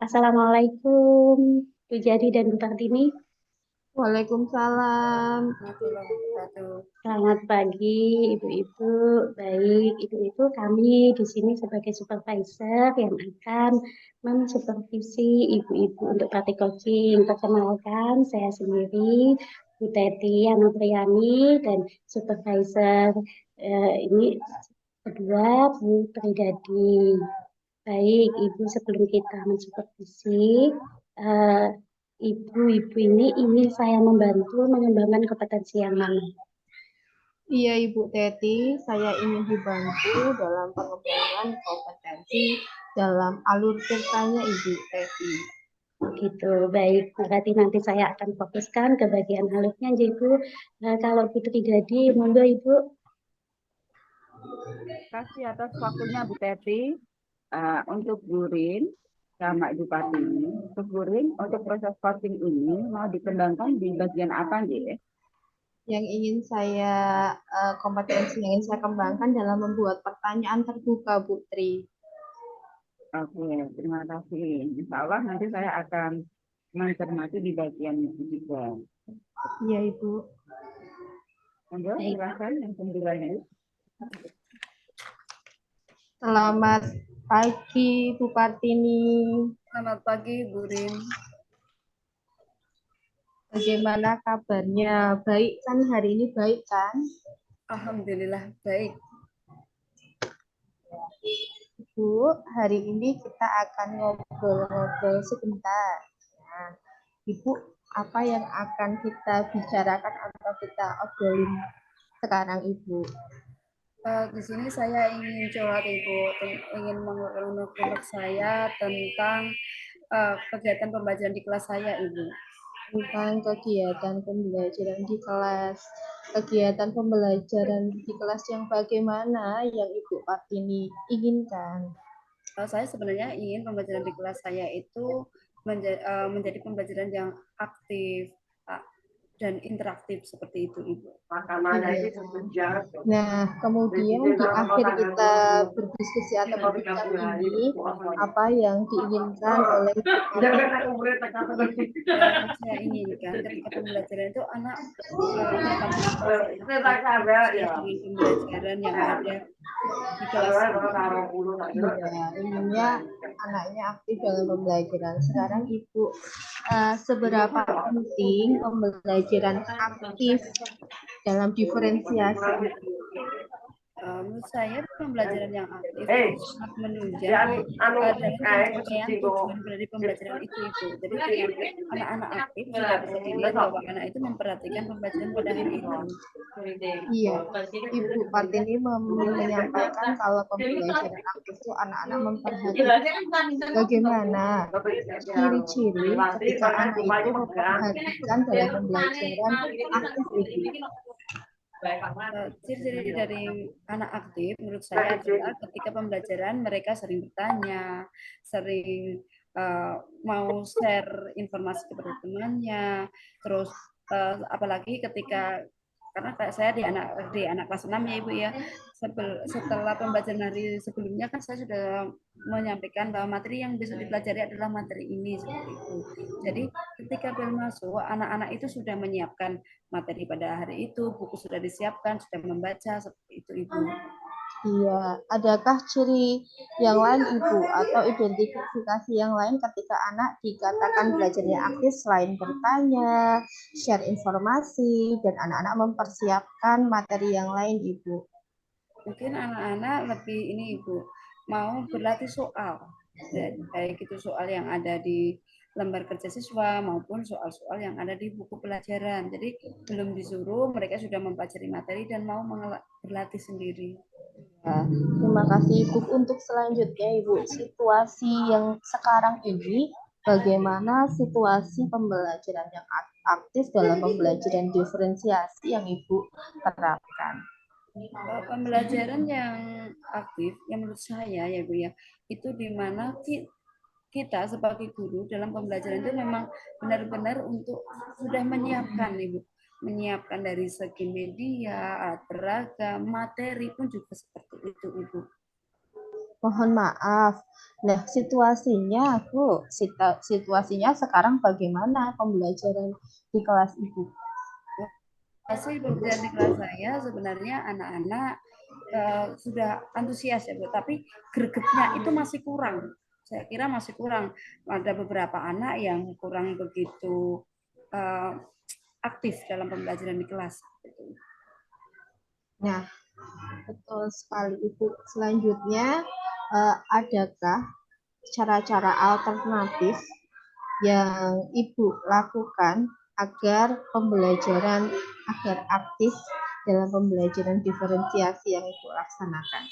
Assalamualaikum, Bu Jadi dan Bu Kartini. Waalaikumsalam. Warahmatullahi wabarakatuh. Selamat pagi, Ibu-ibu. Baik, Ibu-ibu, kami di sini sebagai supervisor yang akan mensupervisi Ibu-ibu untuk praktik coaching. Perkenalkan, saya sendiri, Bu Teti Anupriyani, dan supervisor ini kedua, Bu Tridadi. Baik, Ibu, sebelum kita mensupervisi, eh, Ibu-ibu ini ingin saya membantu mengembangkan kompetensi yang mana? Iya, Ibu Teti, saya ingin dibantu dalam pengembangan kompetensi dalam alur ceritanya Ibu Teti. Gitu, baik. Berarti nanti saya akan fokuskan ke bagian alurnya, Ibu. Kalau Putri Jadi, monggo Ibu. Terima kasih atas waktunya Bu Teti. Untuk Gurin sama Ibu Patini, untuk Gurin, untuk proses coaching ini mau dikembangkan di bagian apa nih? Yang ingin saya kompetensi yang ingin saya kembangkan dalam membuat pertanyaan terbuka, Putri. Oke, terima kasih. Insya Allah nanti saya akan mencermati di bagian itu juga. Iya, Ibu. Monggo, silakan yang pembulanya. Selamat pagi, Bu Partini. Selamat pagi, Gurin. Bagaimana kabarnya? Baik kan? Hari ini baik kan? Alhamdulillah baik. Bu, hari ini kita akan ngobrol-ngobrol sebentar. Nah, Ibu, apa yang akan kita bicarakan atau kita obrolin sekarang, Ibu? Di sini saya ingin curhat Ibu, ingin mengulik saya tentang kegiatan pembelajaran di kelas saya Ibu. Tentang kegiatan pembelajaran di kelas. Kegiatan pembelajaran di kelas yang bagaimana yang Ibu Partini inginkan? Saya sebenarnya ingin pembelajaran di kelas saya itu menjadi pembelajaran yang aktif dan interaktif seperti itu Ibu. Nah, kemudian di akhir kita berdiskusi atau berbincang ini, apa yang diinginkan oleh Saya inginkan ketika pembelajaran itu anak berpartisipasi dengan pembelajaran yang ada di kelas. Ya, intinya anaknya aktif dalam pembelajaran. Sekarang Ibu, seberapa penting pembelajaran aktif dalam diferensiasi? Menurut saya pembelajaran yang aktif itu sangat menunjang dalam pencapaian tujuan dari pembelajaran itu Ibu. Jadi dengan anak-anak aktif sudah bisa dilihat bahwa anak itu memperhatikan pembelajaran pada hari itu. Iya, Ibu Partini menyampaikan kalau pembelajaran aktif itu anak-anak memperhatikan bagaimana ciri-ciri ketika anak itu memperhatikan dalam pembelajaran aktif itu. Ciri-ciri dari anak aktif menurut saya adalah ketika pembelajaran mereka sering bertanya, sering mau share informasi kepada temannya, terus apalagi ketika karena saya di anak kelas 6 ya Ibu ya. Setelah pembelajaran hari sebelumnya kan saya sudah menyampaikan bahwa materi yang bisa dipelajari adalah materi ini seperti itu. Jadi ketika bel masuk, anak-anak itu sudah menyiapkan materi pada hari itu, buku sudah disiapkan, sudah membaca seperti itu Ibu. Iya, adakah ciri yang lain Ibu atau identifikasi yang lain ketika anak dikatakan belajarnya aktif selain bertanya, share informasi, dan anak-anak mempersiapkan materi yang lain Ibu? Mungkin anak-anak lebih ini Ibu, mau berlatih soal. Baik itu soal yang ada di lembar kerja siswa maupun soal-soal yang ada di buku pelajaran. Jadi belum disuruh, mereka sudah mempelajari materi dan mau berlatih sendiri. Ya, terima kasih Ibu. Untuk selanjutnya Ibu, situasi yang sekarang ini, bagaimana situasi pembelajaran yang aktif dalam pembelajaran diferensiasi yang Ibu terapkan? Pembelajaran yang aktif, yang menurut saya ya Bu ya, itu di mana kita sebagai guru dalam pembelajaran itu memang benar-benar untuk sudah menyiapkan Ibu, menyiapkan dari segi media, alat beragam, materi pun juga seperti itu Ibu. Mohon maaf. Nah, situasinya sekarang bagaimana pembelajaran di kelas Ibu? Hasil pembelajaran di kelas saya sebenarnya anak-anak sudah antusias ya Bu, tapi gregetnya itu masih kurang. Saya kira masih kurang. Ada beberapa anak yang kurang begitu uh, aktif dalam pembelajaran di kelas. Nah, betul sekali Ibu. Selanjutnya, adakah cara-cara alternatif yang Ibu lakukan agar pembelajaran agar aktif dalam pembelajaran diferensiasi yang Ibu laksanakan?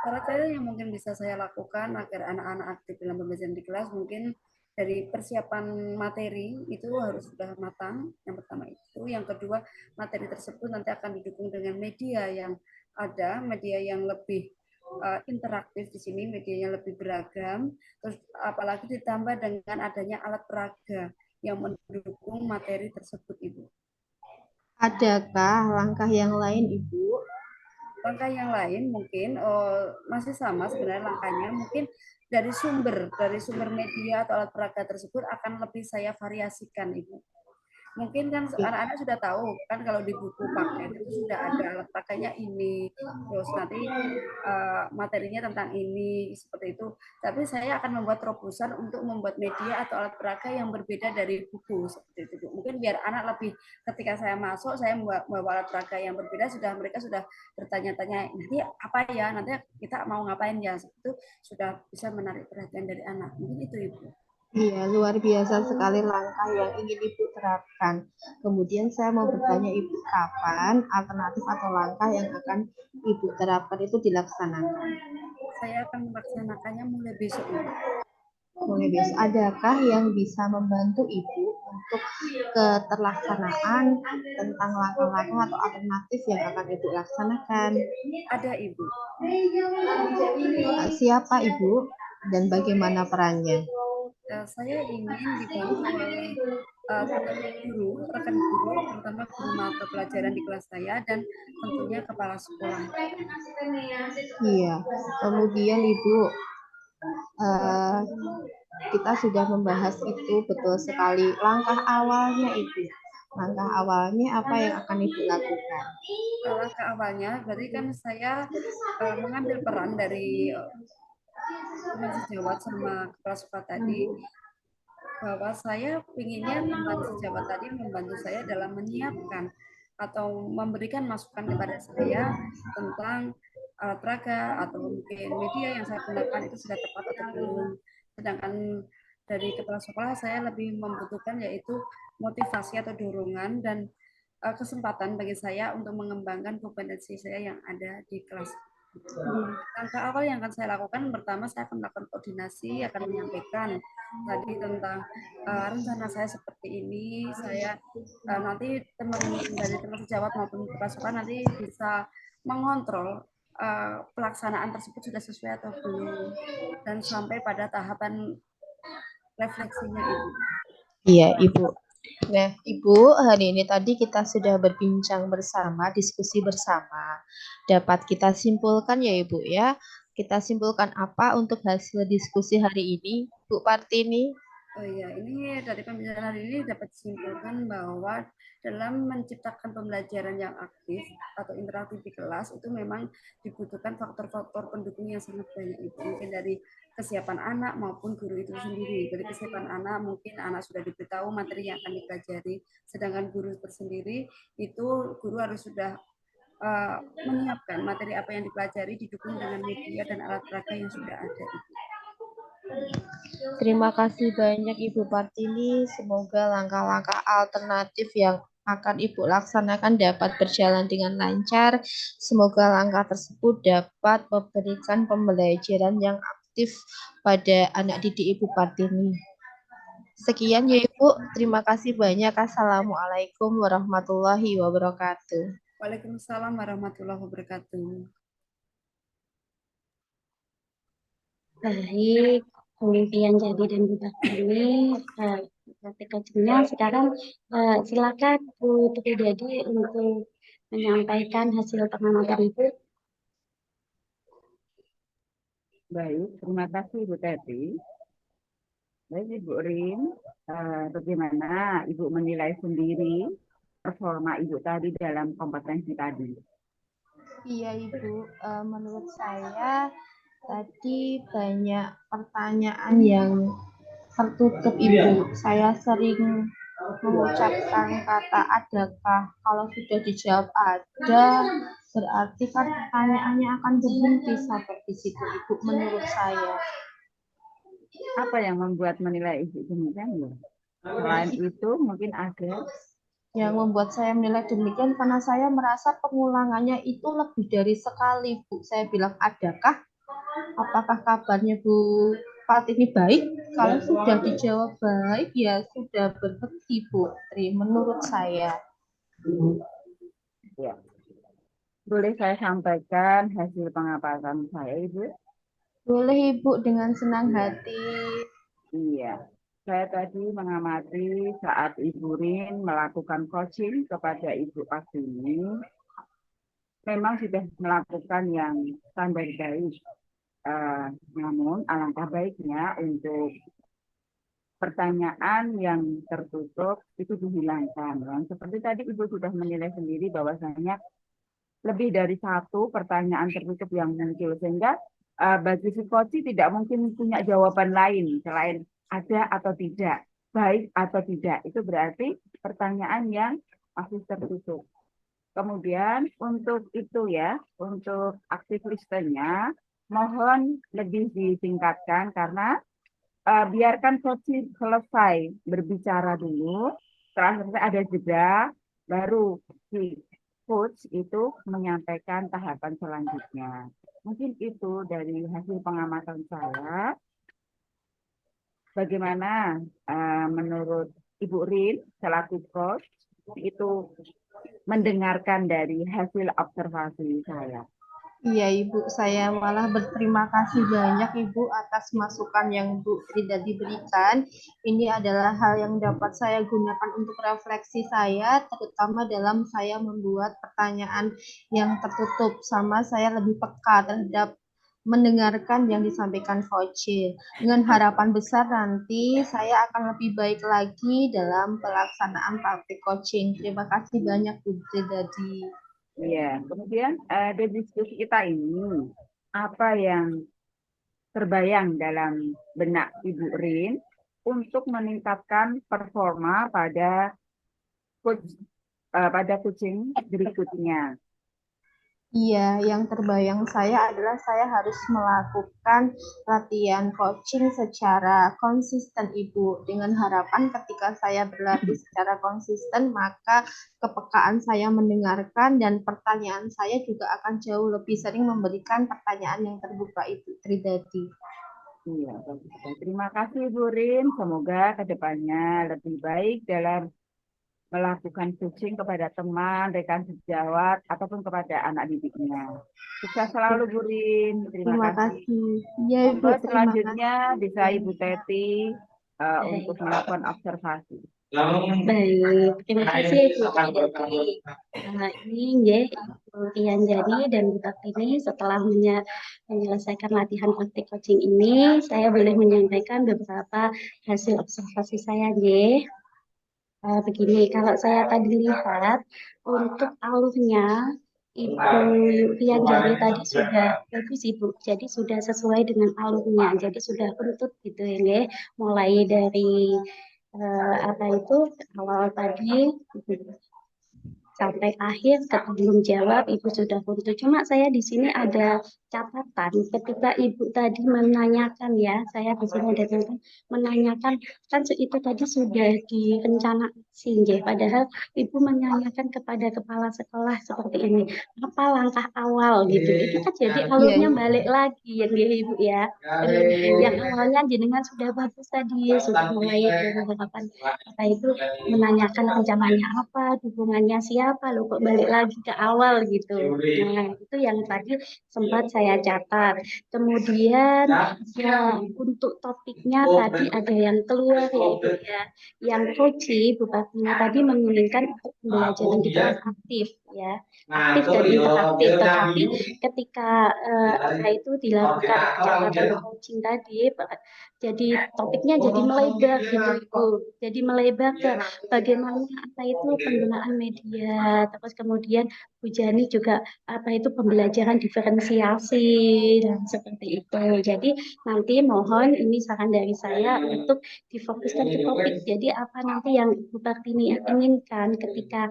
Cara cara yang mungkin bisa saya lakukan agar anak-anak aktif dalam pembelajaran di kelas mungkin dari persiapan materi itu harus sudah matang. Yang pertama itu, yang kedua materi tersebut nanti akan didukung dengan media yang ada, media yang lebih interaktif di sini, medianya lebih beragam. Terus apalagi ditambah dengan adanya alat peraga yang mendukung materi tersebut, Ibu. Adakah langkah yang lain, Ibu? Langkah yang lain mungkin masih sama sebenarnya langkahnya, mungkin dari sumber media atau alat peraga tersebut akan lebih saya variasikan, Ibu. Mungkin kan anak-anak sudah tahu kan kalau di buku paket itu sudah ada alat pakainya ini, terus nanti materinya tentang ini seperti itu. Tapi saya akan membuat terobosan untuk membuat media atau alat peraga yang berbeda dari buku seperti itu. Mungkin biar anak lebih ketika saya masuk saya membawa alat peraga yang berbeda, mereka sudah bertanya-tanya nanti apa ya, nanti kita mau ngapain ya, itu sudah bisa menarik perhatian dari anak. Mungkin itu Ibu. Iya, luar biasa sekali langkah yang ingin Ibu terapkan. Kemudian saya mau bertanya Ibu, kapan alternatif atau langkah yang akan Ibu terapkan itu dilaksanakan? Saya akan melaksanakannya mulai besok. Mulai besok. Adakah yang bisa membantu Ibu untuk keterlaksanaan tentang langkah-langkah atau alternatif yang akan Ibu laksanakan? Ada Ibu. Siapa Ibu dan bagaimana perannya? Saya ingin dibantu oleh rekan guru, terutama guru mata pelajaran di kelas saya dan tentunya kepala sekolah. Iya, kemudian Ibu, kita sudah membahas itu betul sekali. Langkah awalnya Ibu, langkah awalnya apa yang akan Ibu lakukan? Langkah awalnya berarti kan saya mengambil peran dari teman sejawat sama kepala sekolah tadi, bahwa saya pinginnya teman sejawat tadi membantu saya dalam menyiapkan atau memberikan masukan kepada saya tentang alat peraga atau mungkin media yang saya gunakan itu sudah tepat atau belum. Sedangkan dari kepala sekolah saya lebih membutuhkan yaitu motivasi atau dorongan dan kesempatan bagi saya untuk mengembangkan kompetensi saya yang ada di kelas. Langkah awal yang akan saya lakukan, pertama saya akan melakukan koordinasi, akan menyampaikan tadi tentang rencana saya seperti ini. Saya nanti dari teman sejawat maupun kepala sekolah nanti bisa mengontrol pelaksanaan tersebut sudah sesuai atau belum, dan sampai pada tahapan refleksinya Ibu. Iya, Ibu. Nah, Ibu, hari ini tadi kita sudah berbincang bersama, diskusi bersama. Dapat kita simpulkan ya, Ibu ya. Kita simpulkan apa untuk hasil diskusi hari ini, Bu Partini? Oh iya, ini dari pembicaraan hari ini dapat disimpulkan bahwa dalam menciptakan pembelajaran yang aktif atau interaktif di kelas itu memang dibutuhkan faktor-faktor pendukung yang sangat banyak, itu mungkin dari kesiapan anak maupun guru itu sendiri. Dari kesiapan anak, mungkin anak sudah diberitahu materi yang akan dipelajari, sedangkan guru tersendiri itu guru harus sudah menyiapkan materi apa yang dipelajari didukung dengan media dan alat peraga yang sudah ada. Terima kasih banyak Ibu Partini. Semoga langkah-langkah alternatif yang akan Ibu laksanakan dapat berjalan dengan lancar. Semoga langkah tersebut dapat memberikan pembelajaran yang aktif pada anak didik Ibu Partini. Sekian ya Ibu. Terima kasih banyak. Assalamualaikum warahmatullahi wabarakatuh. Waalaikumsalam warahmatullahi wabarakatuh. Baik, Olivia Jadi dan Bu Partini, praktikasinya sekarang silakan Bu Jadi untuk menyampaikan hasil pengamatan Ibu. Baik, terima kasih Ibu Teti. Baik Ibu Rin, bagaimana Ibu menilai sendiri performa Ibu tadi dalam kompetensi tadi? Iya Ibu, menurut saya tadi banyak pertanyaan yang tertutup Ibu. Saya sering mengucapkan kata adakah. Kalau sudah dijawab ada, berarti kan pertanyaannya akan berhenti sampai di situ Ibu menurut saya. Apa yang membuat menilai Ibu demikian ya? Selain itu mungkin ada. Yang membuat saya menilai demikian karena saya merasa pengulangannya itu lebih dari sekali Bu. Saya bilang adakah? Apakah kabarnya Bu Fatini baik? Kalau sudah dijawab baik ya sudah berhenti Bu Tri menurut saya. Ya. Boleh saya sampaikan hasil pengamatan saya, Ibu? Boleh Ibu dengan senang hati. Iya. Saya tadi mengamati saat Ibu Rin melakukan coaching kepada Ibu Pasini, memang sudah melakukan yang standar baik. Namun alangkah baiknya untuk pertanyaan yang tertutup itu dihilangkan. Seperti tadi Ibu sudah menilai sendiri bahwasanya lebih dari satu pertanyaan tertutup yang muncul, sehingga bagi si coach tidak mungkin punya jawaban lain selain ada atau tidak, baik atau tidak. Itu berarti pertanyaan yang masih tertutup. Kemudian untuk itu ya, untuk aktif listennya, mohon lebih disingkatkan karena biarkan coach selesai berbicara dulu, setelah selesai ada jeda, baru si coach itu menyampaikan tahapan selanjutnya. Mungkin itu dari hasil pengamatan saya. Bagaimana menurut Ibu Rin selaku coach itu mendengarkan dari hasil observasi saya? Iya Ibu, saya malah berterima kasih banyak Ibu atas masukan yang Bu Frida diberikan. Ini adalah hal yang dapat saya gunakan untuk refleksi saya, terutama dalam saya membuat pertanyaan yang tertutup. Sama saya lebih peka terhadap mendengarkan yang disampaikan coach. Dengan harapan besar nanti saya akan lebih baik lagi dalam pelaksanaan praktik coaching. Terima kasih banyak Bu Frida. Iya, kemudian dari diskusi kita ini, apa yang terbayang dalam benak Ibu Rin untuk meningkatkan performa pada kucing berikutnya? Iya, yang terbayang saya adalah saya harus melakukan latihan coaching secara konsisten, Ibu. Dengan harapan ketika saya berlatih secara konsisten, maka kepekaan saya mendengarkan dan pertanyaan saya juga akan jauh lebih sering memberikan pertanyaan yang terbuka, Ibu Tridati. Iya, terima kasih Bu Rin. Semoga kedepannya lebih baik dalam melakukan coaching kepada teman, rekan sejawat, ataupun kepada anak didiknya. Sukses selalu Bu Rin. Terima kasih. Iya, Ibu, Monggo terima selanjutnya kasih. bisa Ibu Teti untuk melakukan observasi. Baik, terima kasih Ibu Teti. Ini ya Ibu Tian Jadi dan Bu ini setelah menyelesaikan latihan praktik coaching ini, saya boleh menyampaikan beberapa hasil observasi saya ya. Begini, kalau saya tadi lihat untuk alurnya Ibu Tian Jadi tadi sudah bagus Ibu, jadi sudah sesuai dengan alurnya, jadi sudah runtut gitu ya, mulai dari apa itu awal tadi sampai akhir belum jawab Ibu sudah buntu. Cuma saya di sini ada catatan ketika Ibu tadi menanyakan ya, saya di sini ada catatan menanyakan kan itu tadi sudah direncanakan ya, padahal Ibu menanyakan kepada kepala sekolah seperti ini, apa langkah awal gitu. Itu kan jadi alurnya balik lagi ya Ibu ya. Yang awalnya jenengan sudah bagus tadi, sudah mulai mengatakan apa itu menanyakan rencananya apa, dukungannya siapa, loh kok balik lagi ke awal gitu. Nah, itu yang tadi sempat saya catat. Kemudian ya, untuk topiknya tadi ada yang keluar yaitu ya, yang Koci Bupatinya tadi menginginkan untuk pembelajaran di kelas aktif. ya, aktif dan interaktif. Tetapi ketika apa itu dilakukan kecepatan coaching tadi, jadi topiknya jadi melebar gitu Ibu. Jadi melebar ke bagaimana apa itu penggunaan media, terus kemudian Bu Jani juga apa itu pembelajaran diferensiasi dan seperti itu. Jadi nanti mohon ini saran dari saya untuk difokuskan ke topik. Jadi apa nanti yang Ibu Kartini inginkan ketika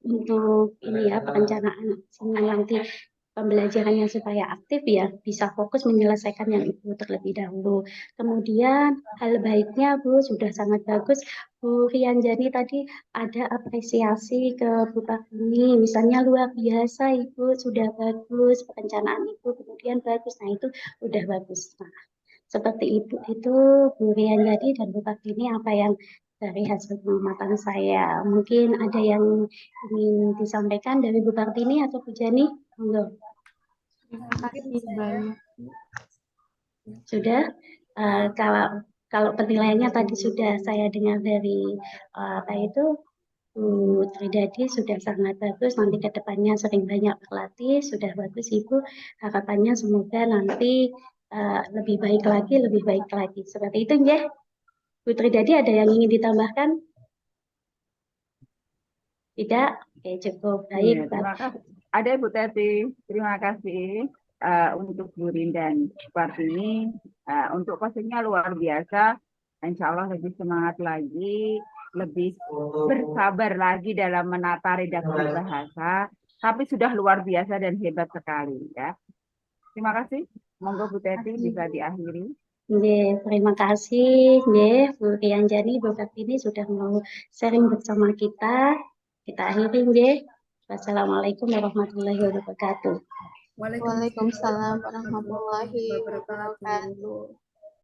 untuk ini ya perencanaan aksinya nanti pembelajarannya supaya aktif ya bisa fokus menyelesaikan yang itu terlebih dahulu. Kemudian hal baiknya Bu sudah sangat bagus Bu Rianjani tadi ada apresiasi ke Bu Kartini misalnya luar biasa Ibu sudah bagus perencanaan Ibu kemudian bagus nah itu udah bagus. Nah, seperti itu Bu Rianjani dan Bu Kartini apa yang dari hasil pengamatan saya. Mungkin ada yang ingin disampaikan dari Bu Kartini atau Bu Jani? Monggo. Terima kasih banyak. Sudah, kalau penilaiannya tadi sudah saya dengar dari apa itu Bu Tridadi sudah sangat bagus. Nanti ke depannya sering banyak berlatih, sudah bagus Ibu. Harapannya semoga nanti lebih baik lagi, lebih baik lagi. Seperti itu ya. Bu Tridadi ada yang ingin ditambahkan? Tidak? Oke, cukup baik. Iya, terima kasih. Ada Ibu Teti, terima kasih untuk Bu Rin dan Bu Kartini. Untuk coachingnya luar biasa. Insya Allah lebih semangat lagi, lebih bersabar lagi dalam menata redaksi bahasa. Tapi sudah luar biasa dan hebat sekali ya. Terima kasih. Monggo Bu Teti bisa diakhiri. Nggih, terima kasih nggih Bu Rianjani, Bu Kartini sudah mau sharing bersama kita. Kita akhiri nggih. Wassalamualaikum warahmatullahi wabarakatuh. Waalaikumsalam warahmatullahi wabarakatuh.